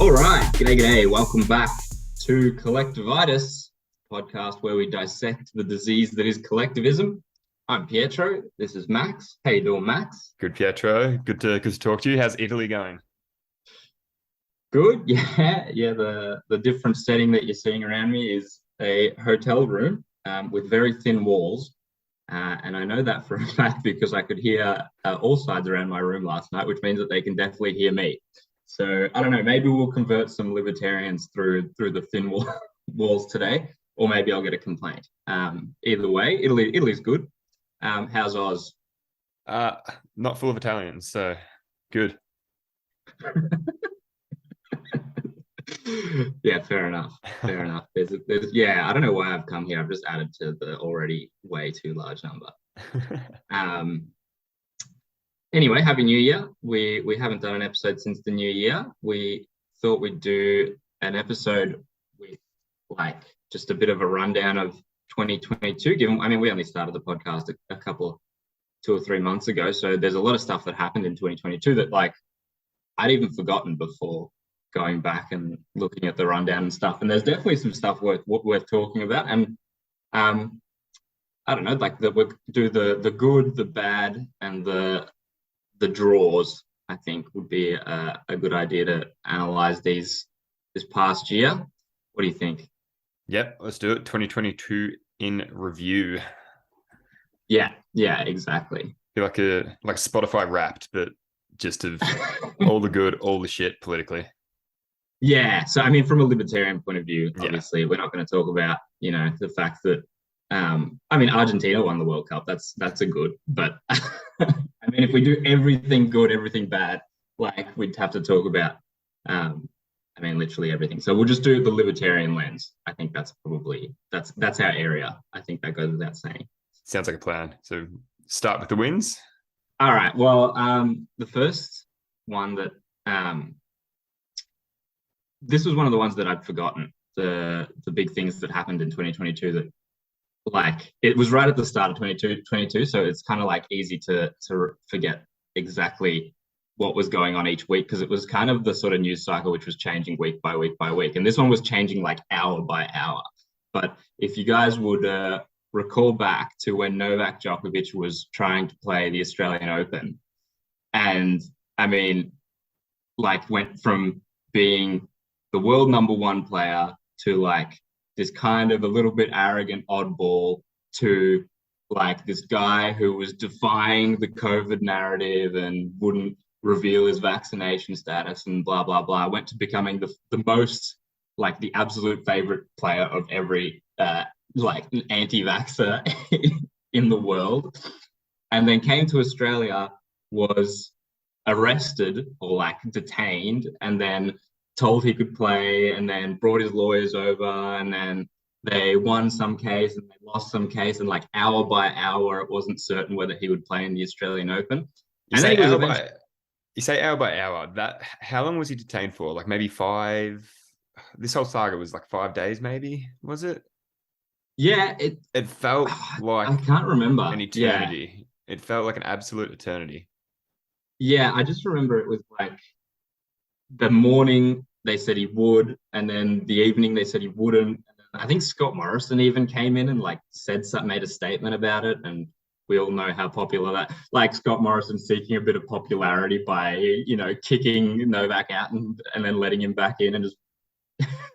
All right, g'day. Welcome back to Collectivitis, podcast where we dissect the disease that is collectivism. I'm Pietro. This is Max. How you doing, Max? Good, Pietro. Good to talk to you. How's Italy going? Good. Yeah. The different setting that you're seeing around me is a hotel room with very thin walls, and I know that for a fact because I could hear all sides around my room last night, which means that they can definitely hear me. So I don't know. Maybe we'll convert some libertarians through the walls today, or maybe I'll get a complaint. Either way, Italy's good. How's Oz? Not full of Italians, so good. Yeah, fair enough. I don't know why I've come here. I've just added to the already way too large number. Anyway, Happy New Year. We haven't done an episode since the new year. We thought we'd do an episode with like just a bit of a rundown of 2022. We only started the podcast a couple, 2 or 3 months ago, so there's a lot of stuff that happened in 2022 that like I'd even forgotten before going back and looking at the rundown and stuff. And there's definitely some stuff worth talking about. And I don't know, like we'll do the good, the bad, and the draws. I think would be a good idea to analyze this past year. What do you think? Yep, let's do it. 2022 in review. Yeah, exactly. Like Spotify Wrapped, but just of all the good, all the shit politically. Yeah, so I mean, from a libertarian point of view, obviously, we're not going to talk about the fact that Argentina won the World Cup. That's a good, but I mean, if we do everything good, everything bad, like we'd have to talk about literally everything. So we'll just do the libertarian lens. I think that's our area. I think that goes without saying. Sounds like a plan. So start with the wins. All right. Well, the first one that this was one of the ones that I'd forgotten. The big things that happened in 2022 that like it was right at the start of 2022, so it's kind of like easy to forget exactly what was going on each week because it was kind of the sort of news cycle which was changing week by week by week, and this one was changing like hour by hour. But if you guys would recall back to when Novak Djokovic was trying to play the Australian Open, and I mean, like went from being the world #1 player to like this kind of a little bit arrogant oddball to like this guy who was defying the COVID narrative and wouldn't reveal his vaccination status and blah, blah, blah, went to becoming the most, like the absolute favorite player of every like anti-vaxxer in the world. And then came to Australia, was arrested or like detained, and then told he could play, and then brought his lawyers over, and then they won some case and they lost some case, and like hour by hour it wasn't certain whether he would play in the Australian Open. You say hour by hour. That how long was he detained for? Like maybe 5. This whole saga was like 5 days, maybe, was it? Yeah, it felt like I can't remember an eternity. Yeah. It felt like an absolute eternity. Yeah, I just remember it was like the morning they said he would, and then the evening they said he wouldn't. And I think Scott Morrison even came in and like made a statement about it, and we all know how popular that. Like Scott Morrison seeking a bit of popularity by kicking Novak out and then letting him back in, and just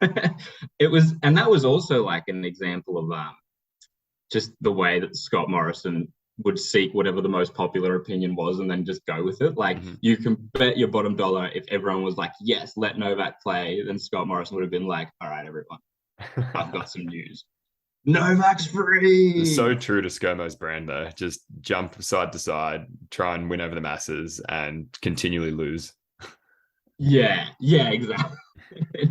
that was also like an example of just the way that Scott Morrison would seek whatever the most popular opinion was and then just go with it. Like you can bet your bottom dollar if everyone was like, yes, let Novak play, then Scott Morrison would have been like, all right, everyone, I've got some news. Novak's free. So true to ScoMo's brand though. Just jump side to side, try and win over the masses and continually lose. Yeah, exactly.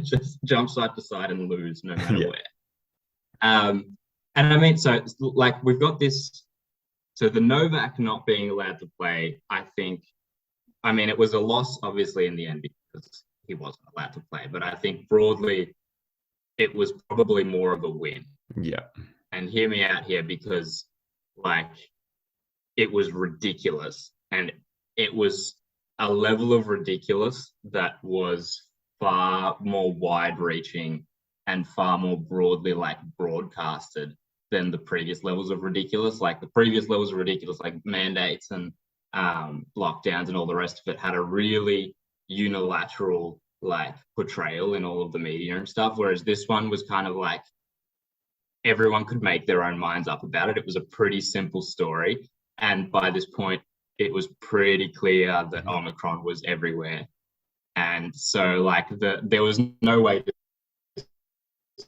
Just jump side to side and lose no matter where. And I mean, so like we've got this. So the Novak not being allowed to play, I think, it was a loss, obviously, in the end because he wasn't allowed to play. But I think broadly, it was probably more of a win. Yeah. And hear me out here because, like, it was ridiculous. And it was a level of ridiculous that was far more wide-reaching and far more broadly like broadcasted than the previous levels of ridiculous. Like the previous levels of ridiculous, like mandates and lockdowns and all the rest of it, had a really unilateral like portrayal in all of the media and stuff. Whereas this one was kind of like everyone could make their own minds up about it. It was a pretty simple story. And by this point, it was pretty clear that Omicron was everywhere. And so like there was no way to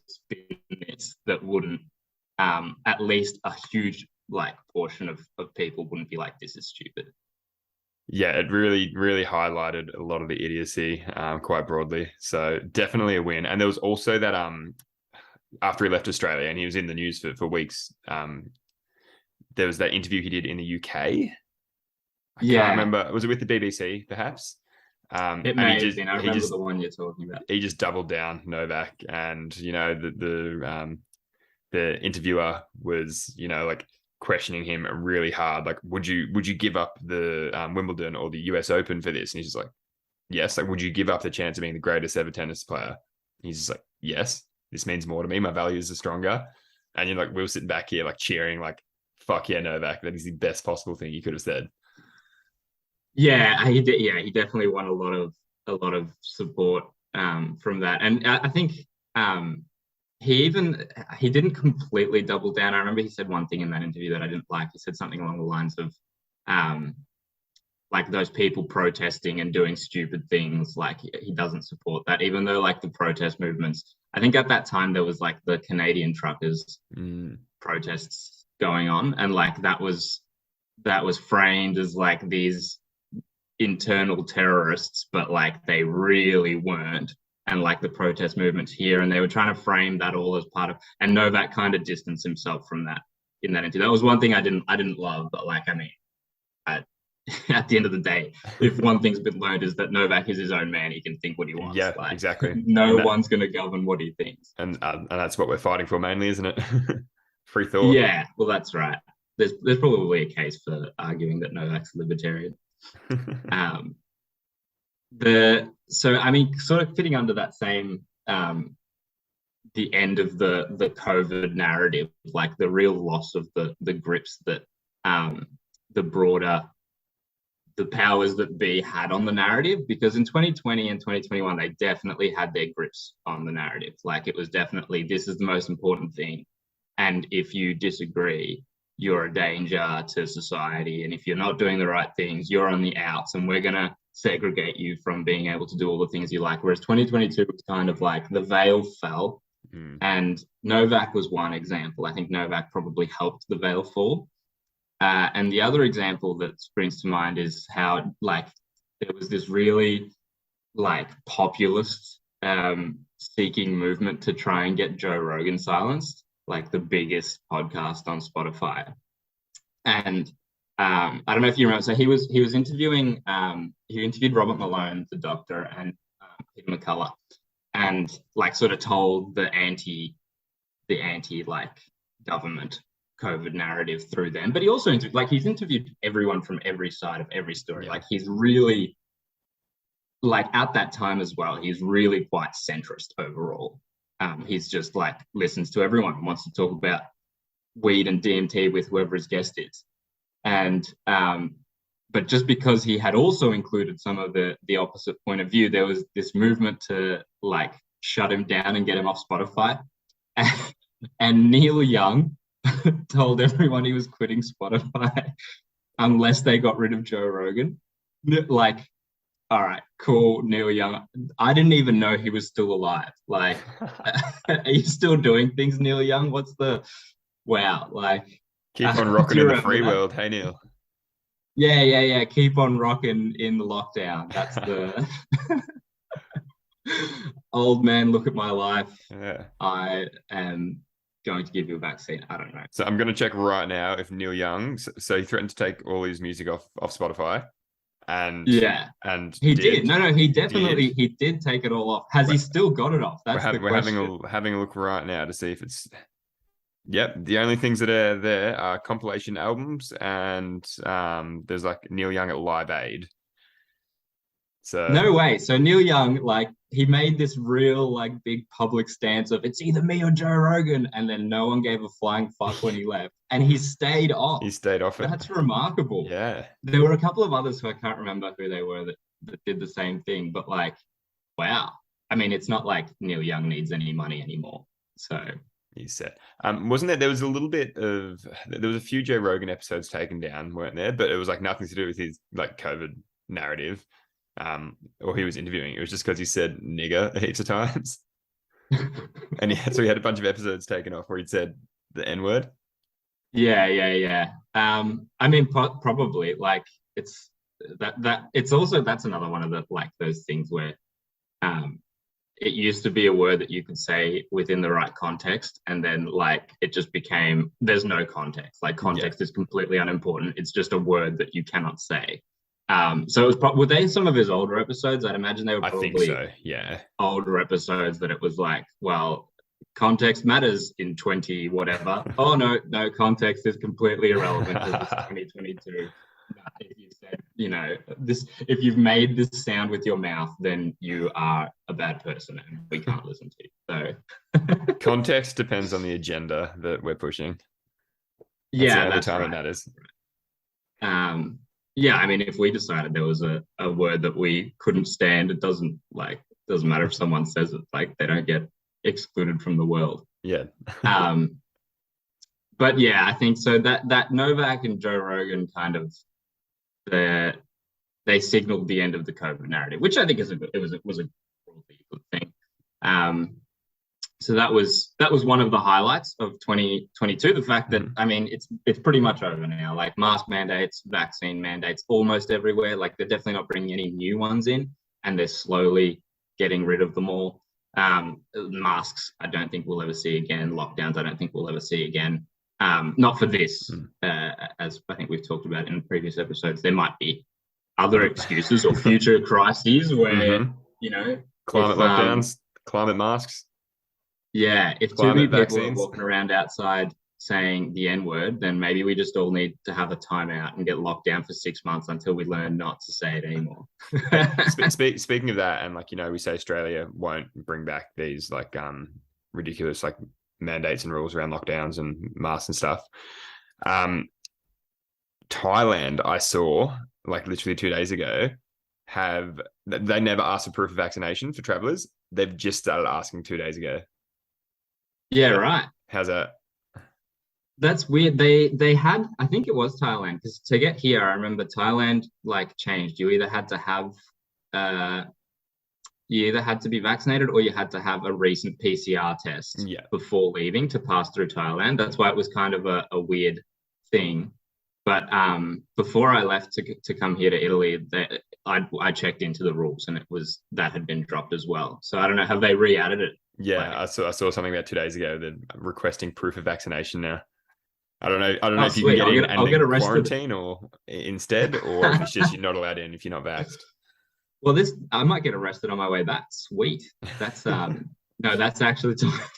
spin this that wouldn't at least a huge like portion of people wouldn't be like, this is stupid. Yeah, it really, really highlighted a lot of the idiocy quite broadly. So definitely a win. And there was also that after he left Australia and he was in the news for weeks, there was that interview he did in the UK. I can't remember. Was it with the BBC, perhaps? It may have been. I remember the one you're talking about. He just doubled down Novak, and you know the interviewer was like questioning him really hard. Like, would you give up the Wimbledon or the US Open for this? And he's just like, yes. Like, would you give up the chance of being the greatest ever tennis player? And he's just like, yes. This means more to me. My values are stronger. And you're like, we were sitting back here like cheering, like, fuck yeah, Novak. That is the best possible thing you could have said. Yeah, he did. Yeah, he definitely won a lot of support from that, and I think he didn't completely double down. I remember he said one thing in that interview that I didn't like. He said something along the lines of like those people protesting and doing stupid things. Like he doesn't support that, even though like the protest movements. I think at that time there was like the Canadian truckers protests going on, and like that was framed as like these internal terrorists, but like they really weren't. And like the protest movements here, and they were trying to frame that all as part of. And Novak kind of distanced himself from that in that interview. That was one thing I didn't love, but like I mean, at the end of the day, if one thing's been learned is that Novak is his own man. He can think what he wants. Yeah, like, exactly. No one's going to govern what he thinks. And that's what we're fighting for mainly, isn't it? Free thought. Yeah, well, that's right. There's probably a case for arguing that Novak's a libertarian. So I mean, sort of fitting under that same the end of the COVID narrative, like the real loss of the grips that the powers that be had on the narrative, because in 2020 and 2021 they definitely had their grips on the narrative. Like it was definitely, this is the most important thing, and if you disagree, you're a danger to society, and if you're not doing the right things, you're on the outs, and we're going to segregate you from being able to do all the things you like. Whereas 2022 was kind of like the veil fell, and Novak was one example. I think Novak probably helped the veil fall. And the other example that springs to mind is how like there was this really like populist seeking movement to try and get Joe Rogan silenced, like the biggest podcast on Spotify. And I don't know if you remember. So he was interviewing. He interviewed Robert Malone, the doctor, and Peter McCullough, and like sort of told the anti like government COVID narrative through them. But he also he's interviewed everyone from every side of every story. Like he's really like at that time as well. He's really quite centrist overall. He's just like listens to everyone and wants to talk about weed and DMT with whoever his guest is. And but just because he had also included some of the opposite point of view, there was this movement to like shut him down and get him off Spotify. And Neil Young told everyone he was quitting Spotify unless they got rid of Joe Rogan. Like, all right, cool, Neil Young. I didn't even know he was still alive. Like, are you still doing things, Neil Young? What's the wow? Like, keep on rocking in the free world. Hey, Neil. Yeah. Keep on rocking in the lockdown. That's the old man. Look at my life. Yeah. I am going to give you a vaccine. I don't know. So I'm going to check right now if Neil Young. So he threatened to take all his music off Spotify, and and he did. No, he definitely he did take it all off. Has he still got it off? That's the question. We're having a look right now to see if it's. Yep, the only things that are there are compilation albums, and there's like Neil Young at Live Aid. So No way. So Neil Young, like, he made this real, like, big public stance of it's either me or Joe Rogan, and then no one gave a flying fuck when he left, and he stayed off. he stayed off it. That's remarkable. Yeah. There were a couple of others who I can't remember who they were that did the same thing, but like, wow. I mean, it's not like Neil Young needs any money anymore. So He's set. Wasn't there was a little bit of, there was a few Joe Rogan episodes taken down, weren't there? But it was like nothing to do with his like COVID narrative. Or he was interviewing. It was just because he said nigger heaps of times. And so he had a bunch of episodes taken off where he'd said the N-word. yeah. I mean, probably like it's that it's also, that's another one of the, like, those things where it used to be a word that you could say within the right context, and then like it just became, there's no context. Like, context is completely unimportant. It's just a word that you cannot say. So it was were they some of his older episodes? I'd imagine they were probably, I think so, yeah. older episodes that it was like, well, context matters in 20 whatever. Oh no, context is completely irrelevant to this 2022. If you said, you know, this, if you've made this sound with your mouth, then you are a bad person and we can't listen to you. So context depends on the agenda that we're pushing. That's time right. it matters. Yeah, I mean, if we decided there was a word that we couldn't stand, it doesn't matter if someone says it, like, they don't get excluded from the world. Yeah. But yeah, I think so that Novak and Joe Rogan kind of, they signaled the end of the COVID narrative, which I think was a good thing. So that was one of the highlights of 2022. The fact that, I mean, it's pretty much over now. Like, mask mandates, vaccine mandates, almost everywhere. Like, they're definitely not bringing any new ones in, and they're slowly getting rid of them all. Masks, I don't think we'll ever see again. Lockdowns, I don't think we'll ever see again. Not for this, as I think we've talked about in previous episodes. There might be other excuses or future crises where, you know, climate lockdowns, climate masks. Yeah, if too many people are walking around outside saying the N-word, then maybe we just all need to have a timeout and get locked down for 6 months until we learn not to say it anymore. Speaking of that, and like, you know, we say Australia won't bring back these like ridiculous like mandates and rules around lockdowns and masks and stuff. Thailand, I saw like literally 2 days ago, they never asked for proof of vaccination for travelers. They've just started asking 2 days ago. Yeah, right. How's that? That's weird. They had, I think it was Thailand, because to get here, I remember Thailand like changed. You either had to be vaccinated or you had to have a recent PCR test before leaving to pass through Thailand. That's why it was kind of a weird thing. But before I left to come here to Italy, I checked into the rules, and that had been dropped as well. So I don't know, have they re-added it? Yeah, I saw something about 2 days ago that requesting proof of vaccination now. I don't know if you can get in and get quarantine or instead, or if it's just you're not allowed in if you're not vaxxed. Well, I might get arrested on my way back. Sweet. That's no, that's actually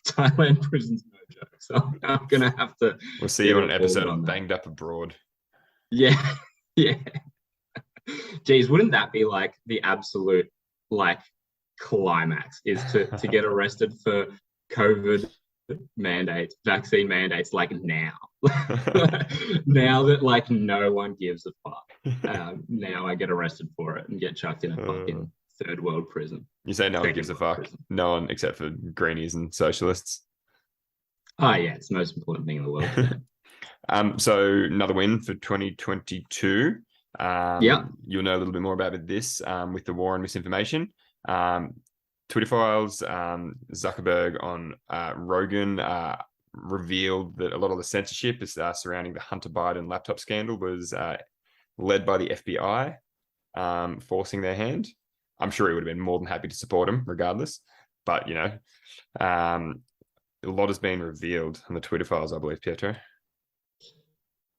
Thailand prisons, no joke. So I'm gonna have to. We'll see you on an episode of Banged Up Abroad. Yeah. Geez, wouldn't that be like the absolute like climax, is to get arrested for COVID mandates, vaccine mandates, like now. Now that like no one gives a fuck. Now I get arrested for it and get chucked in a fucking third world prison. You say no one gives a fuck? Prison. No one except for greenies and socialists. Oh yeah, it's the most important thing in the world. So another win for 2022. You'll know a little bit more about this with the war on misinformation. Twitter files, Zuckerberg on Rogan revealed that a lot of the censorship is surrounding the Hunter Biden laptop scandal was led by the FBI, forcing their hand. I'm sure he would have been more than happy to support him regardless. But, you know, a lot has been revealed on the Twitter files, I believe, Pietro.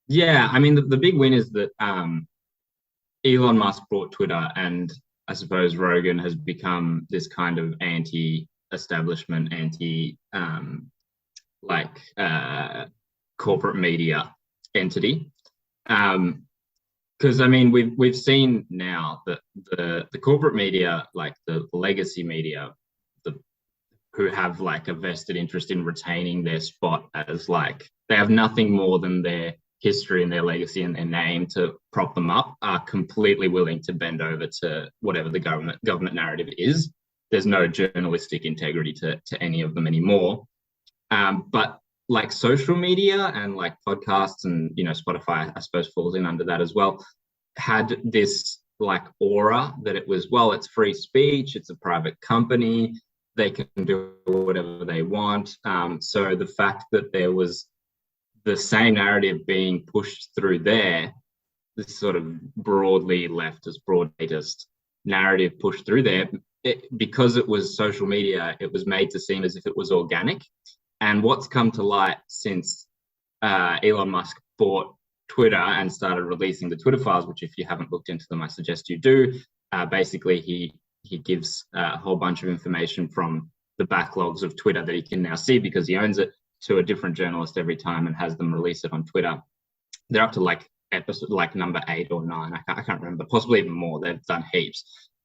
Yeah, I mean, the big win is that Elon Musk bought Twitter, and I suppose Rogan has become this kind of anti-establishment, corporate media entity. because I mean we've seen now that the corporate media, like the legacy media, the who have like a vested interest in retaining their spot as like they have nothing more than their history and their legacy and their name to prop them up, are completely willing to bend over to whatever the government narrative is. There's no journalistic integrity to any of them anymore. But like social media and like podcasts and Spotify, I suppose, falls in under that as well, had this like aura that it was, well, it's free speech, it's a private company, they can do whatever they want. So the fact that there was the same narrative being pushed through there, this sort of broadly leftist, broad-based narrative pushed through there, because it was social media, it was made to seem as if it was organic. And what's come to light since Elon Musk bought Twitter and started releasing the Twitter files, which if you haven't looked into them, I suggest you do. Basically, he gives a whole bunch of information from the backlogs of Twitter that he can now see because he owns it, to a different journalist every time and has them release it on Twitter. They're up to like episode like number 8 or 9. I can't remember, possibly even more. They've done heaps.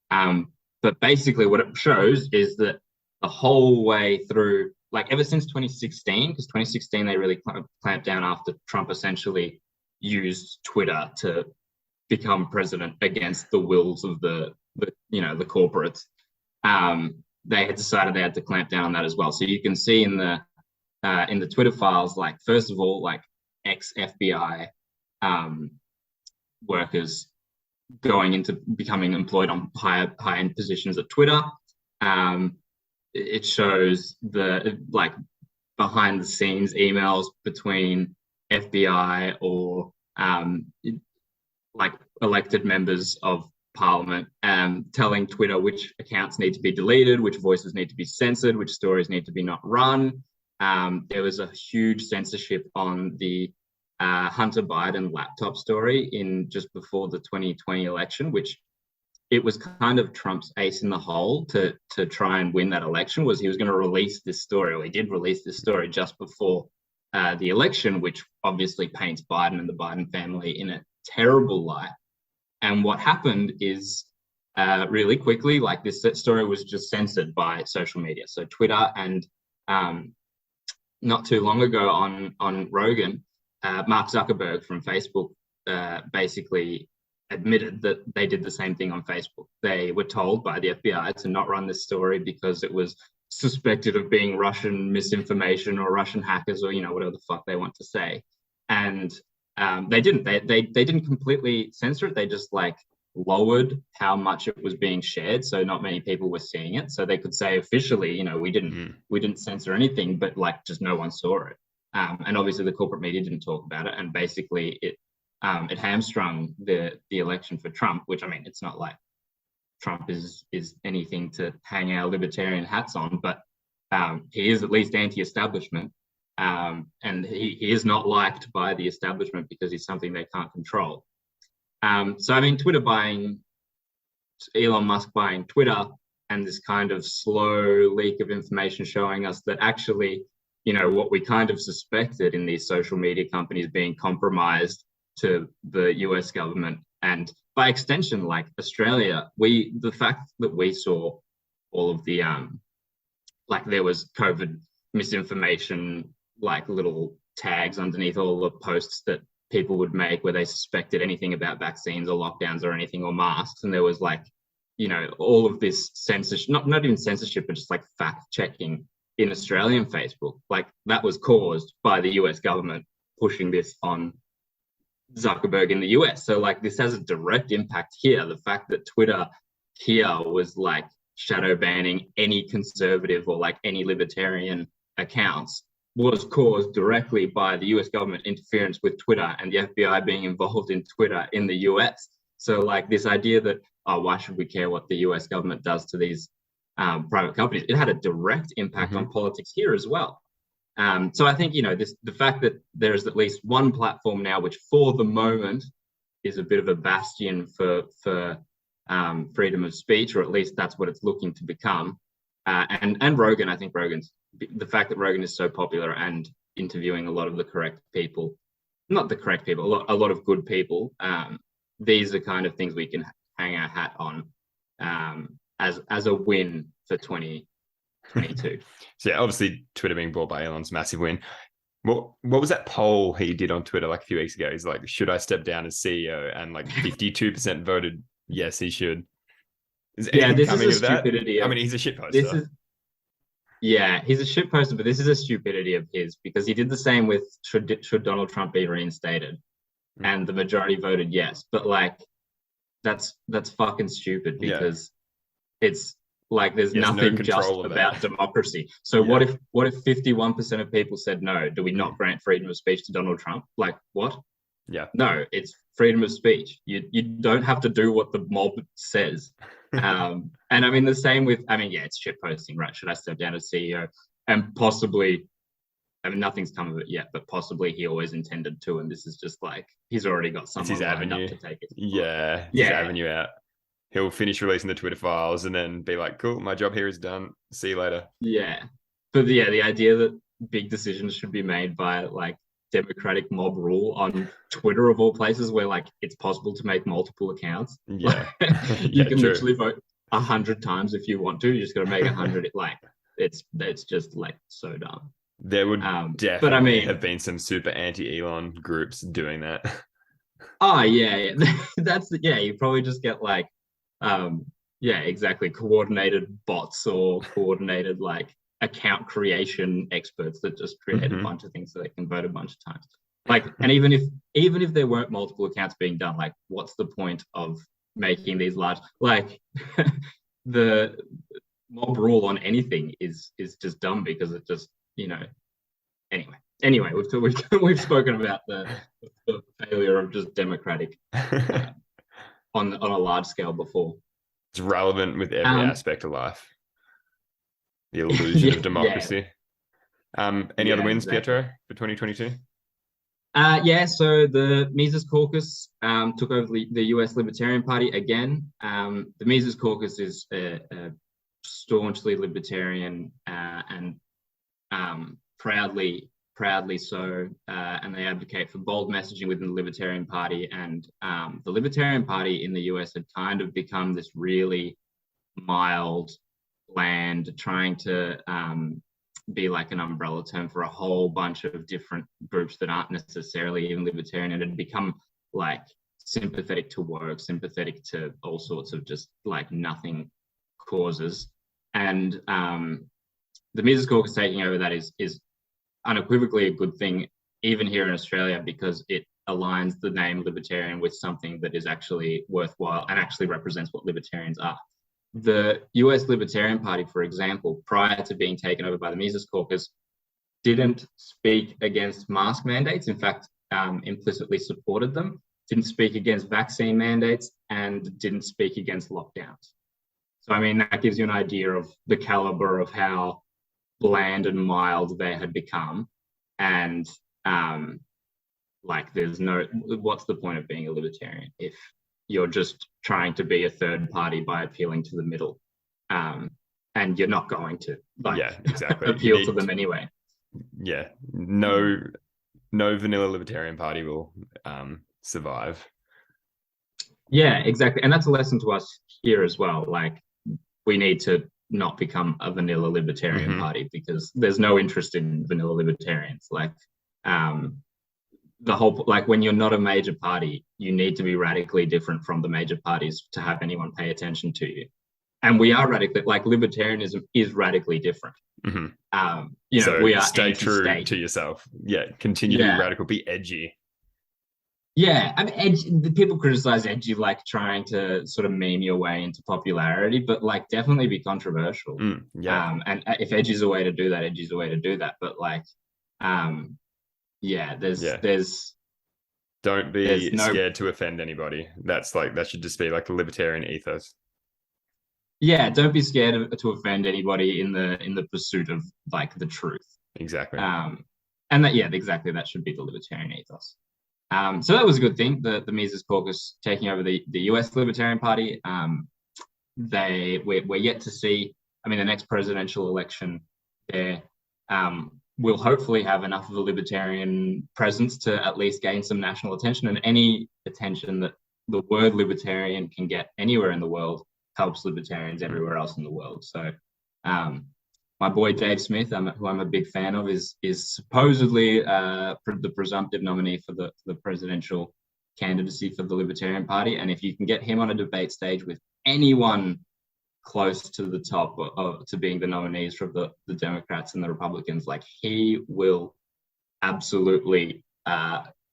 But basically what it shows is that the whole way through, like ever since 2016, because 2016 they really clamped down after Trump essentially used Twitter to become president against the wills of the corporates. They had decided they had to clamp down on that as well. So you can see in the Twitter files, like first of all, like ex-FBI workers going into becoming employed on high-end positions at Twitter. It shows the like behind the scenes emails between FBI or like elected members of parliament, telling Twitter which accounts need to be deleted, which voices need to be censored, which stories need to be not run. There was a huge censorship on the Hunter Biden laptop story in just before the 2020 election, which it was kind of Trump's ace in the hole to try and win that election. Was he was going to release this story, or he did release this story just before the election, which obviously paints Biden and the Biden family in a terrible light. And what happened is really quickly, like this story was just censored by social media. So Twitter and not too long ago on Rogan, Mark Zuckerberg from Facebook basically admitted that they did the same thing on Facebook. They were told by the FBI to not run this story because it was suspected of being Russian misinformation or Russian hackers or whatever the fuck they want to say. And they didn't. They didn't completely censor it. They just like lowered how much it was being shared, so not many people were seeing it. So they could say officially, we didn't censor anything, but like just no one saw it. And obviously the corporate media didn't talk about it, and basically it hamstrung the election for Trump. Which, I mean, it's not like Trump is anything to hang our libertarian hats on, but he is at least anti-establishment. And he is not liked by the establishment because he's something they can't control. So, I mean, Elon Musk buying Twitter, and this kind of slow leak of information showing us that actually, what we kind of suspected in these social media companies being compromised to the US government, and by extension, like Australia, the fact that we saw all of the, like there was COVID misinformation, like little tags underneath all the posts that people would make where they suspected anything about vaccines or lockdowns or anything, or masks. And there was like, all of this censorship, not even censorship, but just like fact checking in Australian Facebook. Like that was caused by the US government pushing this on Zuckerberg in the US. So like this has a direct impact here. The fact that Twitter here was like shadow banning any conservative or like any libertarian accounts was caused directly by the US government interference with Twitter and the FBI being involved in Twitter in the US. So like this idea that, why should we care what the US government does to these private companies? It had a direct impact on politics here as well. So I think, the fact that there is at least one platform now, which for the moment is a bit of a bastion for freedom of speech, or at least that's what it's looking to become. And Rogan, I think the fact that Rogan is so popular and interviewing a lot of the correct people, not the correct people, a lot of good people, these are kind of things we can hang our hat on as a win for 2022. So yeah, obviously Twitter being bought by Elon's massive win. What was that poll he did on Twitter like a few weeks ago? He's like, should I step down as CEO? And like 52% voted yes, he should. Is anything coming of that? I mean, he's a shitposter. He's a shitposter, but this is a stupidity of his, because he did the same with should Donald Trump be reinstated, and the majority voted yes. But like, that's fucking stupid, because it's like there's nothing just about democracy. So what if 51% of people said no? Do we not grant freedom of speech to Donald Trump? Like, what? Yeah. No, it's freedom of speech. You don't have to do what the mob says. And I mean the same with, it's shit posting, right? Should I step down as CEO? And possibly, nothing's come of it yet, but possibly he always intended to, and this is just like he's already got someone lined up to take it. His avenue out. He'll finish releasing the Twitter files and then be like, cool, my job here is done. See you later. Yeah. But the idea that big decisions should be made by like democratic mob rule on Twitter of all places, where like it's possible to make multiple accounts. Yeah. You can literally vote 100 times if you want to. You just got to make 100. Like it's just like so dumb. There would definitely have been some super anti-Elon groups doing that. Oh yeah. You probably just get like exactly, coordinated bots or coordinated like account creation experts that just create a bunch of things so they can vote a bunch of times. Like, and even if there weren't multiple accounts being done, like what's the point of making these large, like the mob rule on anything is just dumb, because it just, anyway we've spoken about the failure of just democratic on a large scale before. It's relevant with every aspect of life. The illusion of democracy. Any other wins, Pietro, for 2022? So the Mises Caucus took over the US Libertarian Party again. The Mises Caucus is a staunchly libertarian and proudly so, and they advocate for bold messaging within the Libertarian Party. And the Libertarian Party in the US had kind of become this really mild, bland, trying to be like an umbrella term for a whole bunch of different groups that aren't necessarily even libertarian. And it had become like sympathetic to work, sympathetic to all sorts of just like nothing causes. And the Mises Caucus taking over that is unequivocally a good thing, even here in Australia, because it aligns the name libertarian with something that is actually worthwhile and actually represents what libertarians are. The US Libertarian Party, for example, prior to being taken over by the Mises Caucus, didn't speak against mask mandates. In fact, implicitly supported them, didn't speak against vaccine mandates, and didn't speak against lockdowns. So, that gives you an idea of the caliber of how bland and mild they had become. And what's the point of being a libertarian if you're just trying to be a third party by appealing to the middle, and you're not going to appeal to them anyway. No vanilla libertarian party will survive. Exactly. And that's a lesson to us here as well. Like, we need to not become a vanilla libertarian party, because there's no interest in vanilla libertarians. Like, the whole, like, when you're not a major party, you need to be radically different from the major parties to have anyone pay attention to you. And we are radically, like, libertarianism is radically different. So we are stay true to yourself. Continue to be radical, be edgy. Edgy, people criticize edgy like trying to sort of meme your way into popularity, but like definitely be controversial. And if edgy is a way to do that, edgy is a way to do that. But like, there's don't be scared to offend anybody. That should just be like a libertarian ethos. Don't be scared to offend anybody in the pursuit of like the truth. Exactly. Exactly, that should be the libertarian ethos. So that was a good thing. The Mises Caucus taking over the US Libertarian Party. We're yet to see. The next presidential election there will hopefully have enough of a libertarian presence to at least gain some national attention. And any attention that the word libertarian can get anywhere in the world helps libertarians everywhere else in the world. So my boy Dave Smith, who I'm a big fan of, is supposedly the presumptive nominee for the presidential candidacy for the Libertarian Party. And if you can get him on a debate stage with anyone close to the top to being the nominees for the Democrats and the Republicans, like, he will absolutely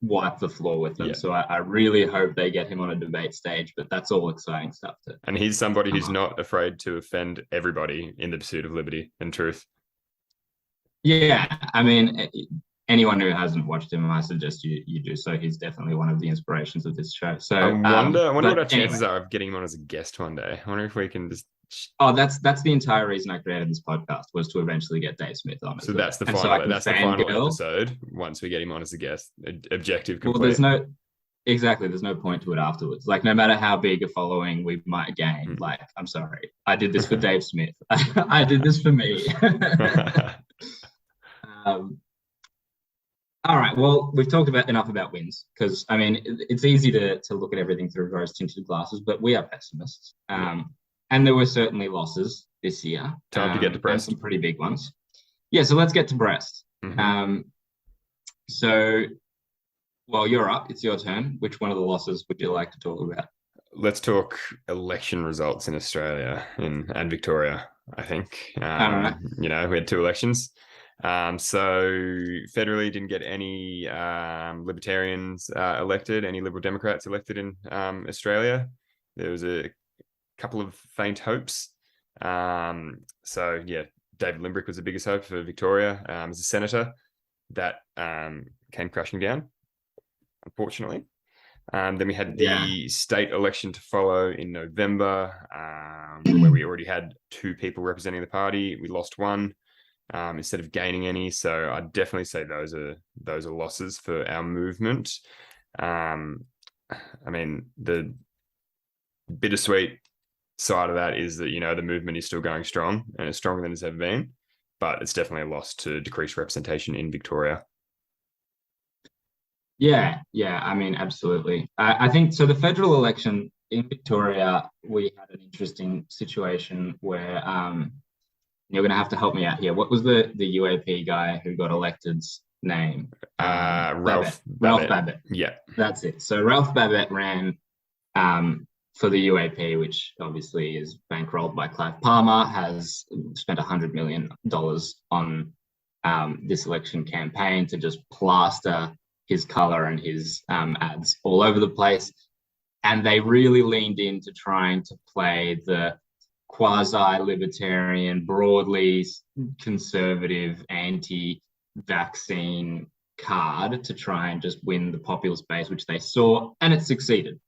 wipe the floor with them. Yeah. So I really hope they get him on a debate stage, but that's all exciting stuff. And he's somebody who's not afraid to offend everybody in the pursuit of liberty and truth. Yeah, I mean, anyone who hasn't watched him, I suggest you do so. He's definitely one of the inspirations of this show. So I wonder what our chances are of getting him on as a guest one day. I wonder if we can just... Oh, that's the entire reason I created this podcast, was to eventually get Dave Smith on. So that's the final episode. Once we get him on as a guest, objective complete. Well, there's no point to it afterwards. Like, no matter how big a following we might gain, like, I'm sorry, I did this for Dave Smith. I did this for me. All right. Well, we've talked enough about wins, because I mean, it's easy to look at everything through rose-tinted glasses, but we are pessimists. And there were certainly losses this year. Time to get to Brest. Some pretty big ones. Yeah, so let's get to Brest. Well, you're up. It's your turn. Which one of the losses would you like to talk about? Let's talk election results in Australia and Victoria, I think. All right. We had 2 elections. So federally didn't get any libertarians elected, any Liberal Democrats elected in Australia. There was a couple of faint hopes. So yeah, David Limbrick was the biggest hope for Victoria as a senator. That came crashing down, unfortunately. Then we had the state election to follow in November, where we already had 2 people representing the party. We lost one instead of gaining any. So I'd definitely say those are losses for our movement. I mean, the bittersweet side of that is that, the movement is still going strong, and it's stronger than it's ever been, but it's definitely a loss to decreased representation in Victoria. Yeah, I mean, absolutely. I think so. The federal election in Victoria, we had an interesting situation where you're going to have to help me out here. What was the UAP guy who got elected's name? Ralph Babet. Yeah, that's it. So Ralph Babet ran for the UAP, which obviously is bankrolled by Clive Palmer, has spent $100 million on this election campaign to just plaster his color and his ads all over the place. And they really leaned into trying to play the quasi-libertarian, broadly conservative, anti-vaccine card to try and just win the populist base, which they saw, and it succeeded.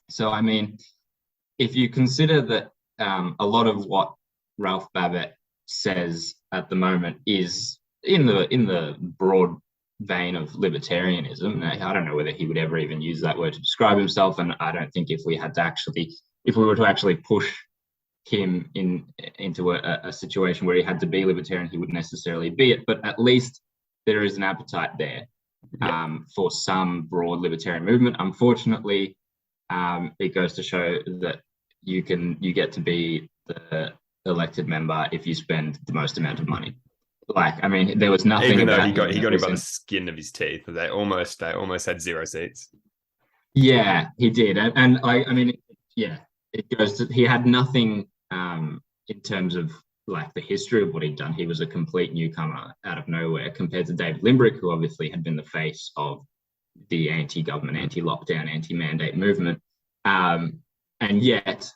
So, I mean, if you consider that a lot of what Ralph Babet says at the moment is in the broad vein of libertarianism, I don't know whether he would ever even use that word to describe himself, and I don't think if we were to actually push him into a situation where he had to be libertarian, he would necessarily be it. But at least there is an appetite there for some broad libertarian movement. Unfortunately, it goes to show that you get to be the elected member if you spend the most amount of money. Like, I mean, there was nothing. Even though he got him by the skin of his teeth. They almost had 0 seats. Yeah, he did, and I mean, yeah, it goes to, he had nothing in terms of like the history of what he'd done. He was a complete newcomer out of nowhere compared to David Limbrick, who obviously had been the face of the anti-government, anti-lockdown, anti-mandate movement. And yet,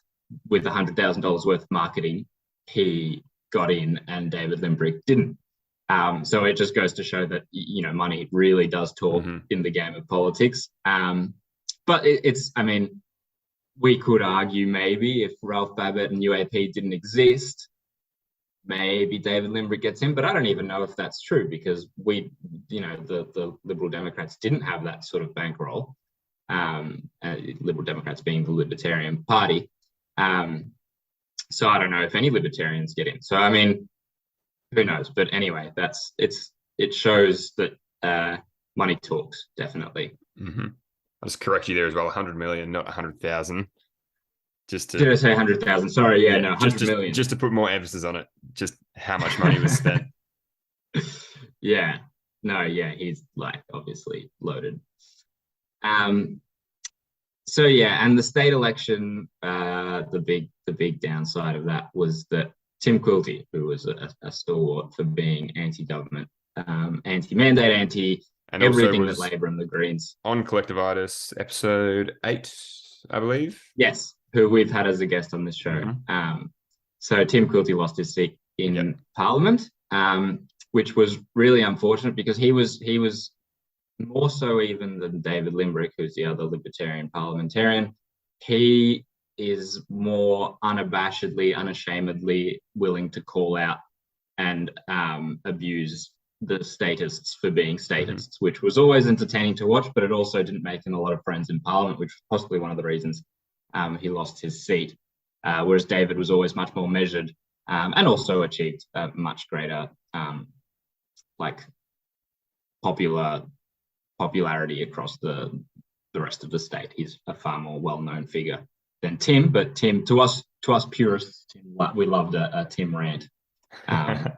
with $100,000 worth of marketing, he got in and David Limbrick didn't. So it just goes to show that, money really does talk in the game of politics. But I mean, we could argue maybe if Ralph Babet and UAP didn't exist, maybe David Limbrick gets in, but I don't even know if that's true, because the Liberal Democrats didn't have that sort of bankroll. Liberal Democrats being the Libertarian Party. So I don't know if any libertarians get in. So, I mean, who knows? But anyway, it shows that money talks, definitely. I'll just correct you there as well. 100 million, not 100,000. Just Did I to say 100,000? Sorry, yeah, no, 100 just million. just to put more emphasis on it, just how much money was spent. Yeah, no, yeah, he's like obviously loaded. So yeah, and the state election, the big downside of that was that Tim Quilty, who was a stalwart for being anti-government, anti-mandate, anti And also everything that was Labor and the Greens. on Collectivitis episode 8, I believe. Yes, who we've had as a guest on this show. Mm-hmm. So Tim Quilty lost his seat in Parliament, which was really unfortunate because he was more so even than David Limbrick, who's the other libertarian parliamentarian. He is more unabashedly, unashamedly willing to call out and abuse the statists for being statists, which was always entertaining to watch, but it also didn't make him a lot of friends in Parliament, which was possibly one of the reasons he lost his seat. Whereas David was always much more measured and also achieved a much greater popularity across the rest of the state. He's a far more well-known figure than Tim, but Tim, to us purists, we loved a Tim rant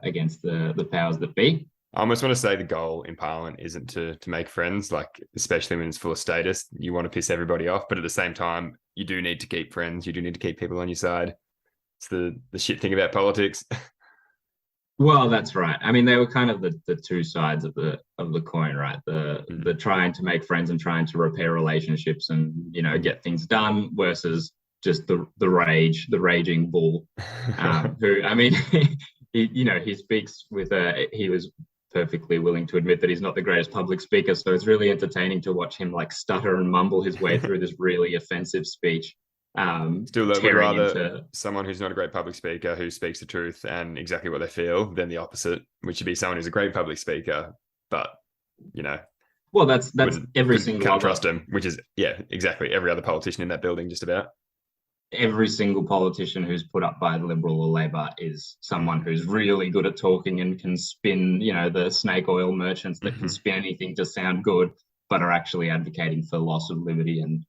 against the powers that be. I almost want to say the goal in Parliament isn't to make friends, like especially when it's full of statists. You want to piss everybody off, but at the same time, you do need to keep friends. You do need to keep people on your side. It's the shit thing about politics. Well, that's right. I mean, they were kind of the two sides of the coin, right? The trying to make friends and trying to repair relationships and get things done versus just the raging bull, who, I mean, he speaks with he was perfectly willing to admit that he's not the greatest public speaker, so it's really entertaining to watch him like stutter and mumble his way through this really offensive speech. Still, would rather someone who's not a great public speaker who speaks the truth and exactly what they feel than the opposite, which would be someone who's a great public speaker, but well, that's every single can't trust him, which is exactly every other politician in that building. Just about every single politician who's put up by the Liberal or Labor is someone who's really good at talking and can spin, the snake oil merchants that can spin anything to sound good, but are actually advocating for loss of liberty and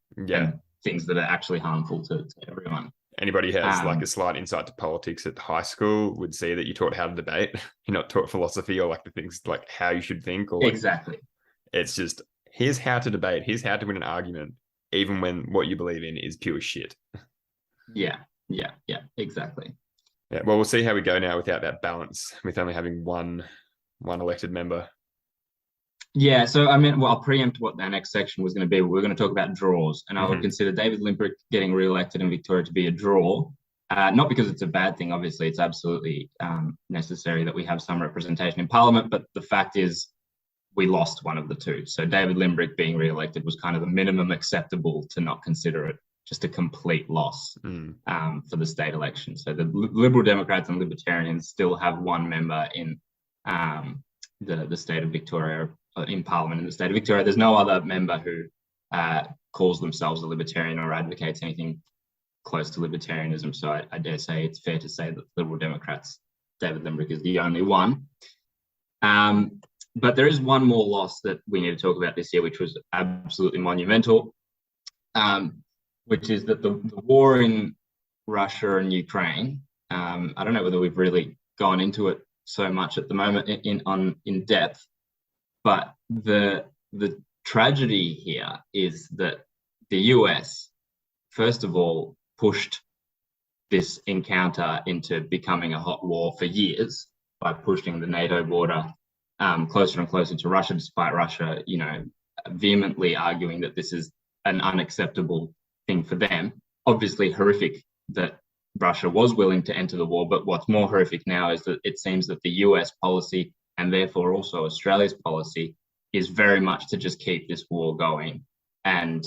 things that are actually harmful to everyone. Anybody who has like a slight insight to politics at high school would see that you're taught how to debate. You're not taught philosophy or like the things like how you should think or exactly. It's just here's how to debate. Here's how to win an argument, even when what you believe in is pure shit. Yeah, exactly. Yeah, well, we'll see how we go now without that balance, with only having one elected member. Yeah, so I mean, I'll preempt what our next section was going to be. We're going to talk about draws, and I would consider David Limbrick getting re-elected in Victoria to be a draw. Not because it's a bad thing, obviously, it's absolutely necessary that we have some representation in Parliament, but the fact is we lost one of the two. So David Limbrick being re-elected was kind of the minimum acceptable to not consider it just a complete loss for the state election. So the Liberal Democrats and Libertarians still have one member in the state of Victoria, in Parliament in the state of Victoria. There's no other member who calls themselves a libertarian or advocates anything close to libertarianism. So I dare say it's fair to say that Liberal Democrats, David Limbrick is the only one. But there is one more loss that we need to talk about this year, which was absolutely monumental, which is that the war in Russia and Ukraine, I don't know whether we've really gone into it so much at the moment in depth, but the tragedy here is that the US, first of all, pushed this encounter into becoming a hot war for years by pushing the NATO border closer and closer to Russia, despite Russia, vehemently arguing that this is an unacceptable thing for them. Obviously horrific that Russia was willing to enter the war, but what's more horrific now is that it seems that the US policy, and therefore also Australia's policy, is very much to just keep this war going, and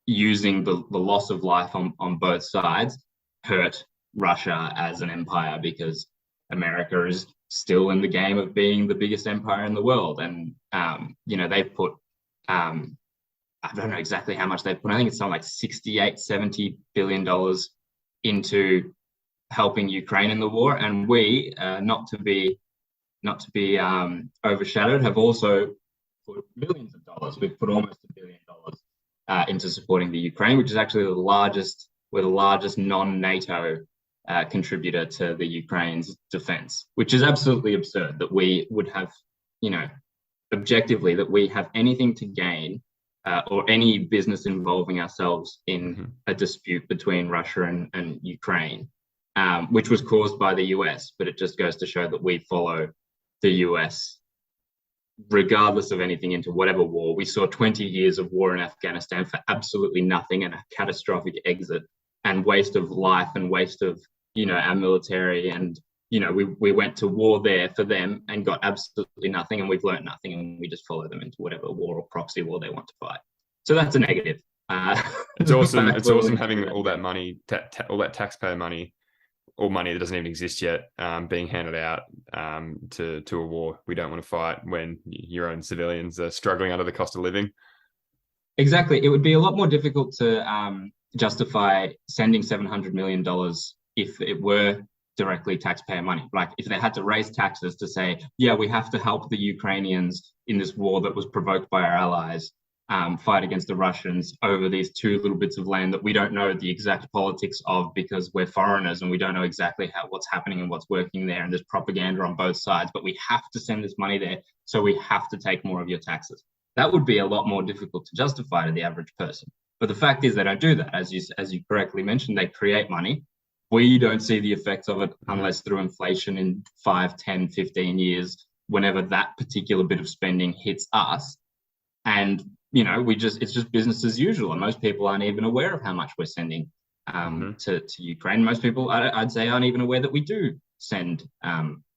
using the loss of life on both sides hurt Russia as an empire, because America is still in the game of being the biggest empire in the world. And, they've put, I don't know exactly how much they've put. I think it's something like $68-70 billion into helping Ukraine in the war. And we, not to be overshadowed, have also put millions of dollars. We've put almost $1 billion into supporting the Ukraine, which is actually we're the largest non-NATO contributor to the Ukraine's defense, which is absolutely absurd that we would have, objectively, that we have anything to gain or any business involving ourselves in a dispute between Russia and Ukraine, which was caused by the US. But it just goes to show that we follow the US regardless of anything into whatever war. We saw 20 years of war in Afghanistan for absolutely nothing and a catastrophic exit and waste of life and waste of, our military. And, we went to war there for them and got absolutely nothing, and we've learned nothing, and we just follow them into whatever war or proxy war they want to fight. So that's a negative. It's awesome. It's awesome having all that money, all that taxpayer money, or money that doesn't even exist yet, being handed out to a war we don't want to fight when your own civilians are struggling under the cost of living. Exactly. It would be a lot more difficult to justify sending $700 million if it were directly taxpayer money. Like if they had to raise taxes to say, yeah, we have to help the Ukrainians in this war that was provoked by our allies, fight against the Russians over these two little bits of land that we don't know the exact politics of because we're foreigners and we don't know exactly what's happening and what's working there, and there's propaganda on both sides, but we have to send this money there, so we have to take more of your taxes. That would be a lot more difficult to justify to the average person. But the fact is they don't do that. As you correctly mentioned, they create money. We don't see the effects of it unless through inflation in 5, 10, 15 years, whenever that particular bit of spending hits us. And, it's just business as usual. And most people aren't even aware of how much we're sending to Ukraine. Most people, I'd say, aren't even aware that we do send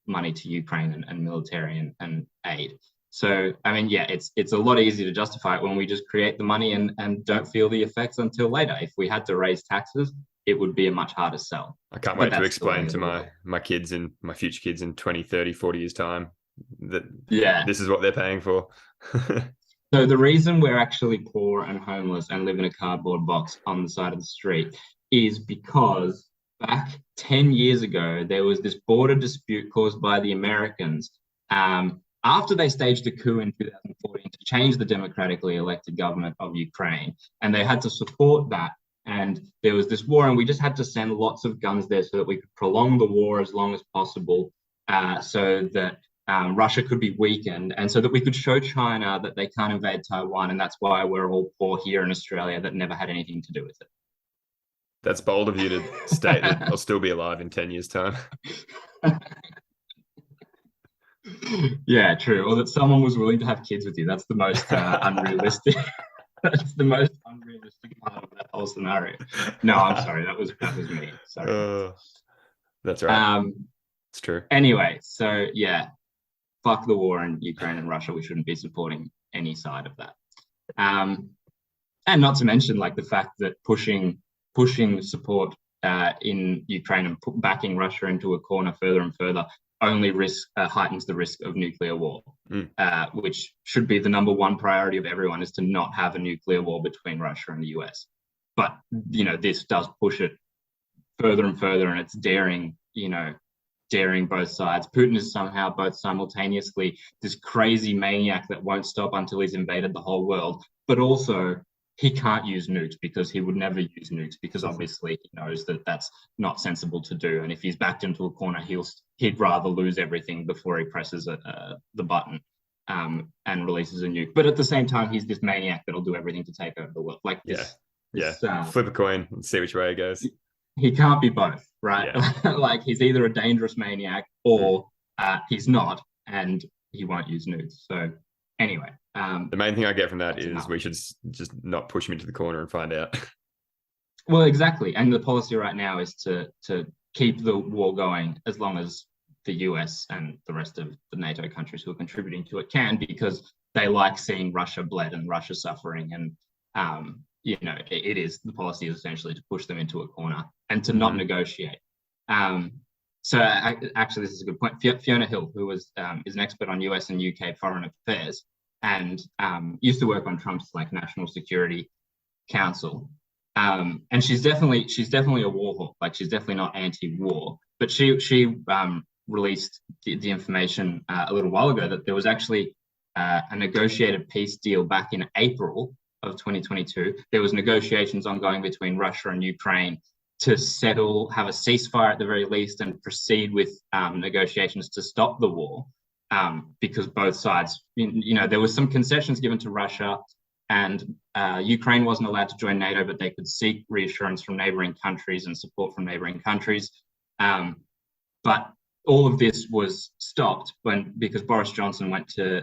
money to Ukraine and military and aid. So, it's a lot easier to justify it when we just create the money and don't feel the effects until later. If we had to raise taxes, it would be a much harder sell. I can't wait to explain to my kids and my future kids in 20, 30, 40 years time that this is what they're paying for. So the reason we're actually poor and homeless and live in a cardboard box on the side of the street is because back 10 years ago, there was this border dispute caused by the Americans after they staged a coup in 2014 to change the democratically elected government of Ukraine. And they had to support that. And there was this war, and we just had to send lots of guns there so that we could prolong the war as long as possible, so that Russia could be weakened, and so that we could show China that they can't invade Taiwan. And that's why we're all poor here in Australia that never had anything to do with it. That's bold of you to state that I'll still be alive in 10 years' time. Yeah, true. Or that someone was willing to have kids with you. That's the most unrealistic. That's the most unrealistic part of that whole scenario. No, I'm sorry. That was me. Sorry. That's right. It's true. Anyway, so yeah, fuck the war in Ukraine and Russia. We shouldn't be supporting any side of that. And not to mention like the fact that pushing support in Ukraine and backing Russia into a corner further and further only heightens the risk of nuclear war, which should be the number one priority of everyone, is to not have a nuclear war between Russia and the US. But, this does push it further and further, and it's daring both sides. Putin is somehow both simultaneously this crazy maniac that won't stop until he's invaded the whole world, but also he can't use nukes because he would never use nukes because obviously he knows that that's not sensible to do. And if he's backed into a corner, he'd rather lose everything before he presses the button and releases a nuke. But at the same time, he's this maniac that'll do everything to take over the world. Like flip a coin and see which way it goes. He can't be both, right? Yeah. Like he's either a dangerous maniac or he's not, and he won't use nukes. So anyway. The main thing I get from that is we should just not push him into the corner and find out. Well, exactly. And the policy right now is to keep the war going as long as the US and the rest of the NATO countries who are contributing to it can, because they like seeing Russia bled and Russia suffering. And, the policy is essentially to push them into a corner and to not negotiate. So actually, this is a good point. Fiona Hill, who is an expert on US and UK foreign affairs, and used to work on Trump's National Security Council. And she's definitely a war hawk. Like she's definitely not anti-war, but she released the information a little while ago that there was actually a negotiated peace deal back in April of 2022, there was negotiations ongoing between Russia and Ukraine to settle, have a ceasefire at the very least, and proceed with negotiations to stop the war, because both sides, there was some concessions given to Russia, and Ukraine wasn't allowed to join NATO, but they could seek reassurance from neighboring countries and support from neighboring countries. But all of this was stopped because Boris Johnson went to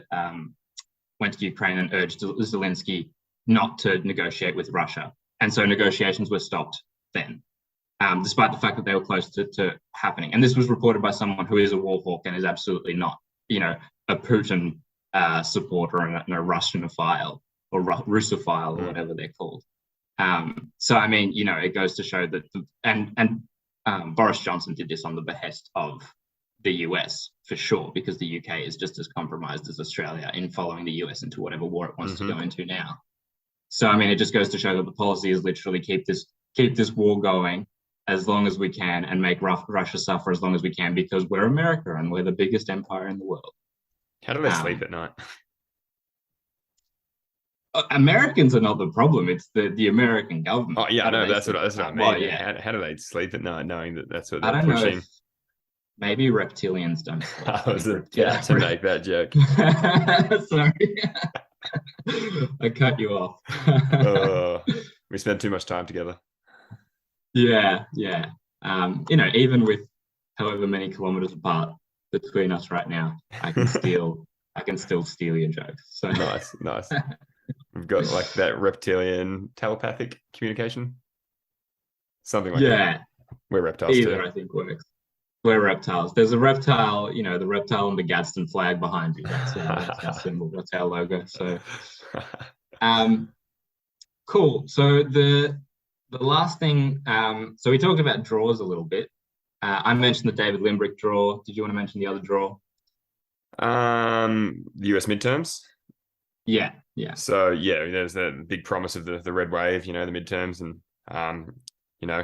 Ukraine and urged Zelensky not to negotiate with Russia. And so negotiations were stopped then, despite the fact that they were close to happening. And this was reported by someone who is a war hawk and is absolutely not, a Putin supporter and a Russianophile or Russophile or whatever they're called. So, I mean, it goes to show that, Boris Johnson did this on the behest of the US for sure, because the UK is just as compromised as Australia in following the US into whatever war it wants to go into now. So, I mean, it just goes to show that the policy is literally keep this war going as long as we can and make Russia suffer as long as we can, because we're America and we're the biggest empire in the world. How do they sleep at night? Americans are not the problem. It's the American government. Oh yeah, no, that's what I mean. Well, yeah. How do they sleep at night knowing that that's what they're I don't pushing? know. Maybe reptilians don't sleep. I was about to make that joke. Sorry. I cut you off. We spend too much time together. Yeah. Even with however many kilometers apart between us right now, I can still steal your jokes. So nice. We've got like that reptilian telepathic communication, something like that. We're reptiles Either, too. I think works. We're reptiles. There's a reptile, the reptile on the Gadsden flag behind you. That's our symbol. That's our logo. So, cool. So the last thing, so we talked about draws a little bit. I mentioned the David Limbrick draw. Did you want to mention the other draw? The US midterms. Yeah. So there's the big promise of the red wave, the midterms, and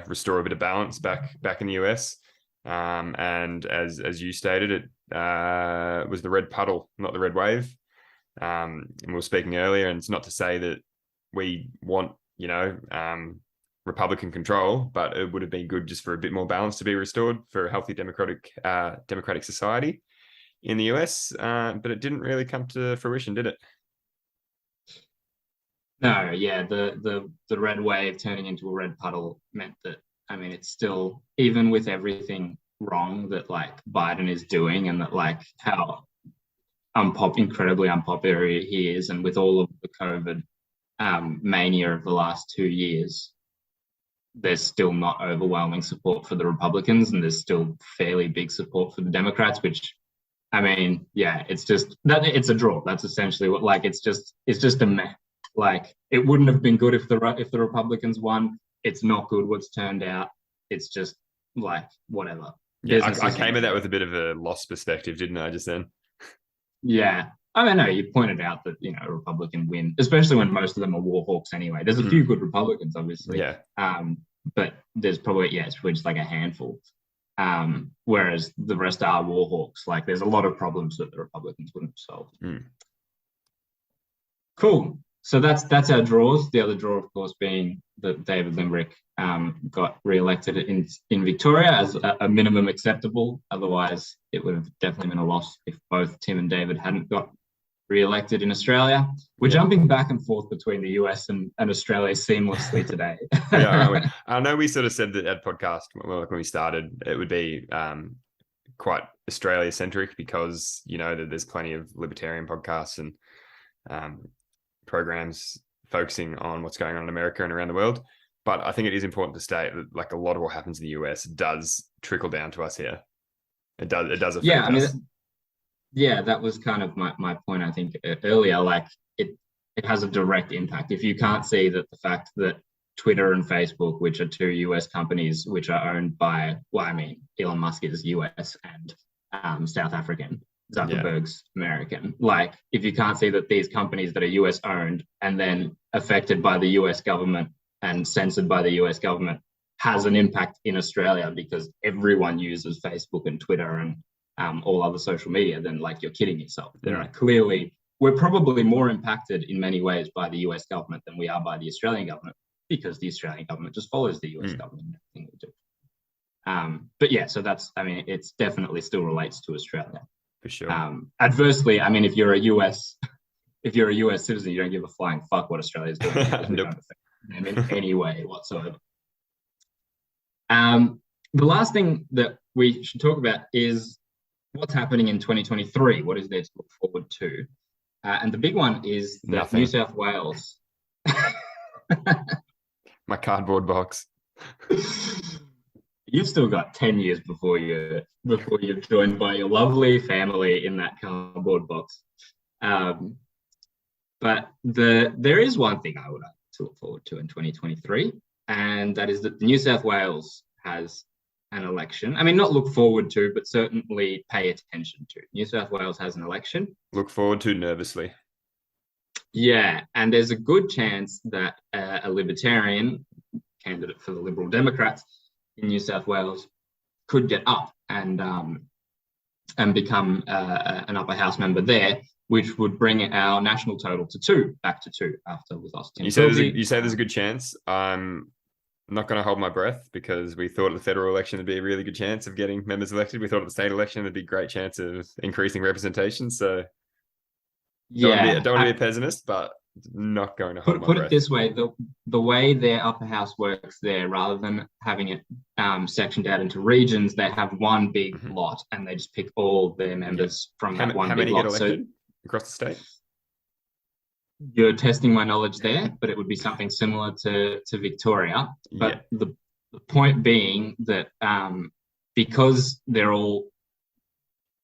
restore a bit of balance back in the US. And as you stated, it was the red puddle, not the red wave. And we were speaking earlier, and it's not to say that we want Republican control, but it would have been good just for a bit more balance to be restored for a healthy democratic society in the US. But it didn't really come to fruition, did it? No, yeah, the red wave turning into a red puddle meant that, I mean, it's still, even with everything wrong that like Biden is doing, and that like how incredibly unpopular he is, and with all of the COVID mania of the last 2 years, there's still not overwhelming support for the Republicans, and there's still fairly big support for the Democrats, which, I mean, yeah, it's just that it's a draw. That's essentially what, like, it's just a meh. Like, it wouldn't have been good if the Republicans won. It's not good what's turned out. It's just like whatever. Yeah, I came at that with a bit of a lost perspective, didn't I, just then? Yeah. I don't know. You pointed out that, a Republican win, especially when most of them are war hawks anyway. There's a few good Republicans, obviously. Yeah. But there's probably, it's probably just like a handful. Whereas the rest are war hawks. Like, there's a lot of problems that the Republicans wouldn't solve. Cool. So that's our draws. The other draw, of course, being that David Limbrick got re-elected in Victoria as a minimum acceptable. Otherwise, it would have definitely been a loss if both Tim and David hadn't got re-elected in Australia. We're jumping back and forth between the US and Australia seamlessly today. Yeah, I know we sort of said that at podcast when we started, it would be quite Australia-centric because, there's plenty of libertarian podcasts and programs focusing on what's going on in America and around the world. But I think it is important to state that, like, a lot of what happens in the US does trickle down to us here. It does affect us. Yeah, that was kind of my point, I think, earlier. Like, it has a direct impact. If you can't see that the fact that Twitter and Facebook, which are two US companies which are owned by, Elon Musk is US and South African, Zuckerberg's American. Like, if you can't see that these companies that are US owned and then affected by the US government and censored by the US government has an impact in Australia because everyone uses Facebook and Twitter and all other social media, then, like, you're kidding yourself. There are clearly we're probably more impacted in many ways by the US government than we are by the Australian government, because the Australian government just follows the US government in everything we do. But yeah, so that's, I mean, it's definitely still relates to Australia. For sure. Adversely, I mean, if you're a US citizen, you don't give a flying fuck what Australia's doing. Nope. In any way whatsoever. The last thing that we should talk about is what's happening in 2023. What is there to look forward to? And the big one is that New South Wales. My cardboard box. You've still got 10 years before you're joined by your lovely family in that cardboard box. But there is one thing I would like to look forward to in 2023, and that is that New South Wales has an election. I mean, not look forward to, but certainly pay attention to. New South Wales has an election. Look forward to nervously. Yeah, and there's a good chance that a libertarian candidate for the Liberal Democrats in New South Wales could get up and become an upper house member there, which would bring our national total to back to two after we lost Tim. You say there's a good chance. I'm not going to hold my breath, because we thought at the federal election there'd be a really good chance of getting members elected. We thought at the state election there'd be a great chance of increasing representation. So yeah, don't want to be a pessimist, but not going to hold my breath. Put it this way, the way their upper house works there, rather than having it sectioned out into regions, they have one big lot, and they just pick all their members from that one big lot. How many get elected across the state? You're testing my knowledge there, but it would be something similar to Victoria. But the point being that because they're all,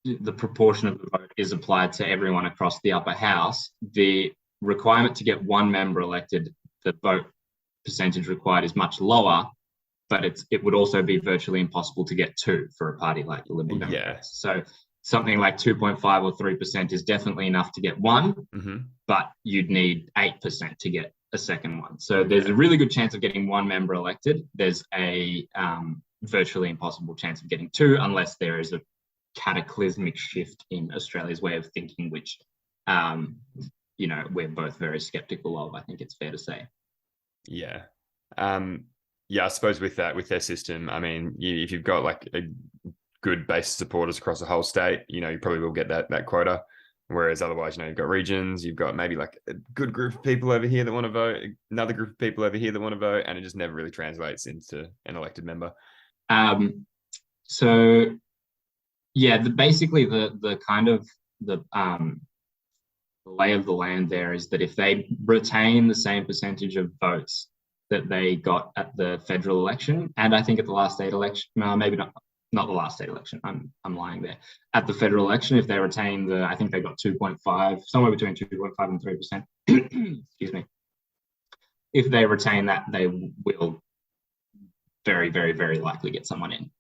the proportion of the vote is applied to everyone across the upper house, the requirement to get one member elected, the vote percentage required is much lower, but it would also be virtually impossible to get two for a party like the Liberal Democrats. So something like 2.5 or 3% is definitely enough to get one, but you'd need 8% to get a second one. So there's a really good chance of getting one member elected. There's a virtually impossible chance of getting two, unless there is a cataclysmic shift in Australia's way of thinking, which we're both very skeptical of, I think it's fair to say. Yeah. I suppose with their system, I mean, if you've got like a good base of supporters across the whole state, you probably will get that quota. Whereas otherwise, you've got regions, you've got maybe like a good group of people over here that want to vote, another group of people over here that want to vote, and it just never really translates into an elected member. Basically the kind of the lay of the land there is that if they retain the same percentage of votes that they got at the federal election, and I think at the last state election, maybe not the last state election, I'm lying there. At the federal election, if they retain I think they got 2.5, somewhere between 2.5 and 3%, excuse me. If they retain that, they will very, very, very likely get someone in.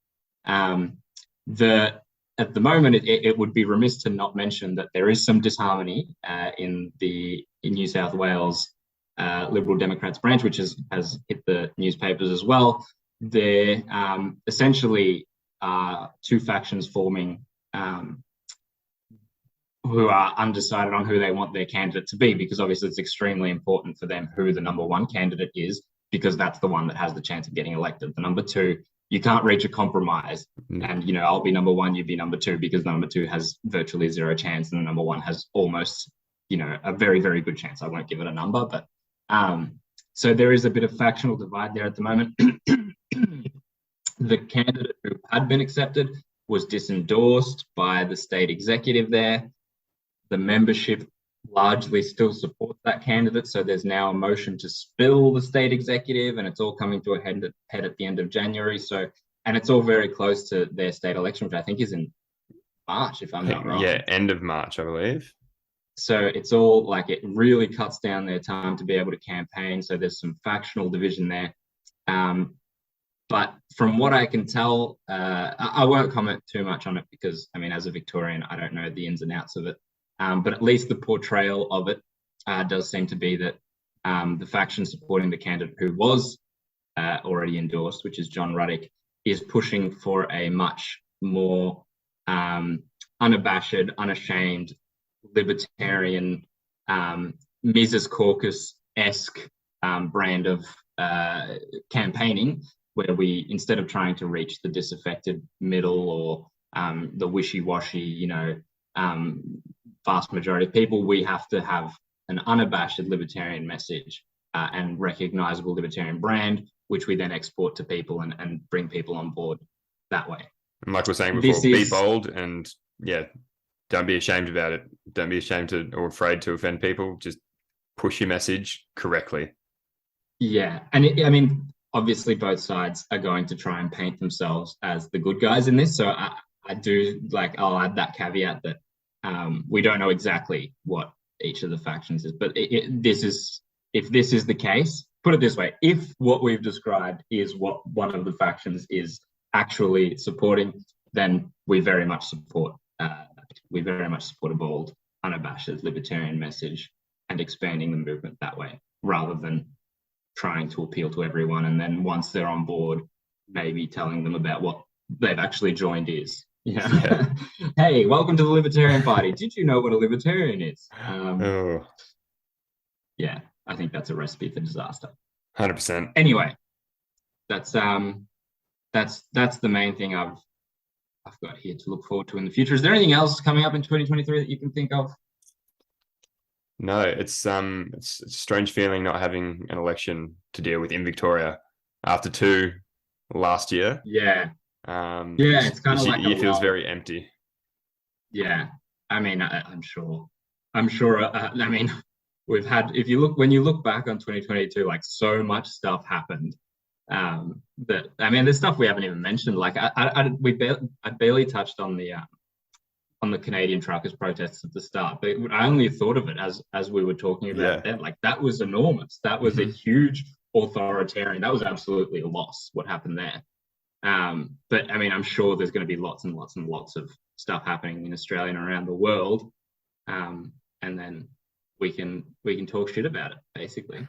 At the moment, it would be remiss to not mention that there is some disharmony in New South Wales Liberal Democrats branch, which has hit the newspapers as well. There essentially are two factions forming who are undecided on who they want their candidate to be, because obviously it's extremely important for them who the number one candidate is, because that's the one that has the chance of getting elected. The number two, you can't reach a compromise and, I'll be number one, you be number two, because the number two has virtually zero chance and the number one has almost, a very, very good chance. I won't give it a number, but so there is a bit of factional divide there at the moment. The candidate who had been accepted was disendorsed by the state executive there. The membership largely still supports that candidate, so there's now a motion to spill the state executive, and it's all coming to a head at the end of January. So, and it's all very close to their state election, which I think is in March, if I'm not wrong. Yeah, end of March, I believe. So it's all like, it really cuts down their time to be able to campaign. So there's some factional division there. But from what I can tell, I won't comment too much on it because, as a Victorian, I don't know the ins and outs of it. But at least the portrayal of it does seem to be that the faction supporting the candidate who was already endorsed, which is John Ruddick, is pushing for a much more unabashed, unashamed, libertarian Mises Caucus-esque brand of campaigning, where we, instead of trying to reach the disaffected middle or the wishy-washy, vast majority of people, we have to have an unabashed libertarian message and recognizable libertarian brand, which we then export to people and bring people on board that way. And like we're saying before, be bold and don't be ashamed about it. Don't be ashamed to or afraid to offend people. Just push your message correctly. Yeah. And obviously both sides are going to try and paint themselves as the good guys in this. So I do, I'll add that caveat that we don't know exactly what each of the factions is, but if this is the case, put it this way, if what we've described is what one of the factions is actually supporting, then we very much support a bold, unabashed libertarian message and expanding the movement that way, rather than trying to appeal to everyone and then once they're on board, maybe telling them about what they've actually joined is. Hey, welcome to the Libertarian Party. Did you know what a libertarian is? Yeah, I think that's a recipe for disaster. 100%. Anyway, that's the main thing I've got here to look forward to in the future. Is there anything else coming up in 2023 that you can think of? No, it's a strange feeling not having an election to deal with in Victoria after 2 last year. Yeah. It's kind of like it feels very empty. Yeah, I'm sure. We've had, when you look back on 2022, so much stuff happened. There's stuff we haven't even mentioned. I barely touched on the Canadian truckers protests at the start, but I only thought of it as we were talking about it then. That was enormous. That was a huge authoritarian. That was absolutely a loss, what happened there. But I'm sure there's going to be lots and lots and lots of stuff happening in Australia and around the world. And then we can talk shit about it, basically.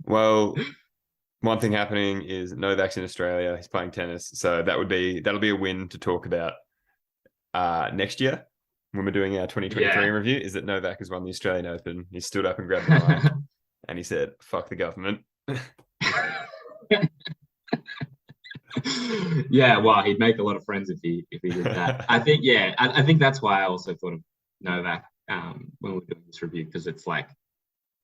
Well, one thing happening is Novak's in Australia. He's playing tennis. So that'll be a win to talk about next year when we're doing our 2023 review, is that Novak has won the Australian Open. He stood up and grabbed the mic and he said, fuck the government. Yeah, well, he'd make a lot of friends if he did that. I think that's why I also thought of Novak when we were doing this review, because it's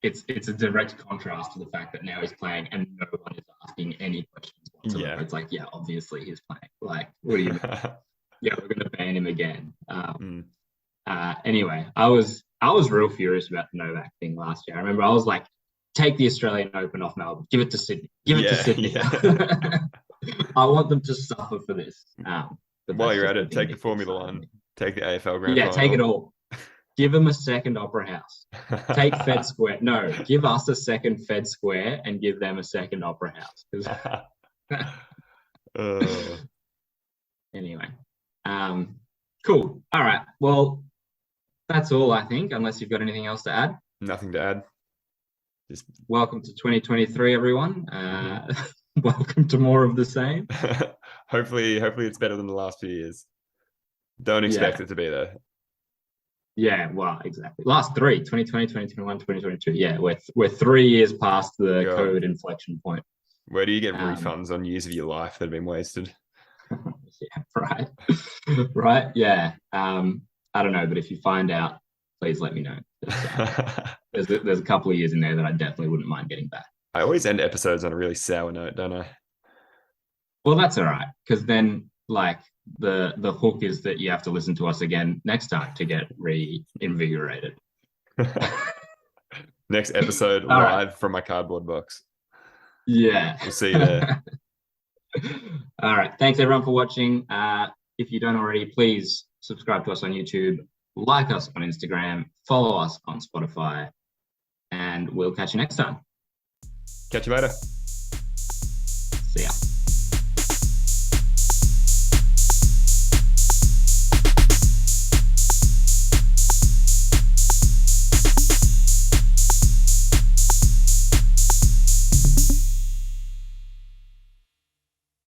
it's a direct contrast to the fact that now he's playing and no one is asking any questions whatsoever. It's obviously he's playing. What do you mean? We're going to ban him again. Anyway, I was real furious about the Novak thing last year. I remember I was like, take the Australian Open off Melbourne, give it to Sydney, to Sydney. I want them to suffer for this. While you're at it, take the Formula One, take the AFL Grand Final. Take it all. Give them a second Opera House. Take Fed Square. No, give us a second Fed Square and give them a second Opera House. Anyway, cool. All right. Well, that's all, I think, unless you've got anything else to add. Nothing to add. Just welcome to 2023, everyone. Welcome to more of the same. Hopefully it's better than the last few years. Don't expect it to be though. Yeah, well, exactly. Last 3, 2020, 2021, 2022. Yeah, we're 3 years past the COVID inflection point. Where do you get refunds on years of your life that have been wasted? Yeah, right. Right, yeah. I don't know, but if you find out, please let me know. There's a couple of years in there that I definitely wouldn't mind getting back. I always end episodes on a really sour note, don't I? Well, that's all right, because then the hook is that you have to listen to us again next time to get reinvigorated. Next episode live from my cardboard box. Yeah. We'll see you there. All right. Thanks everyone for watching. If you don't already, please subscribe to us on YouTube, like us on Instagram, follow us on Spotify, and we'll catch you next time. Catch you later. See ya.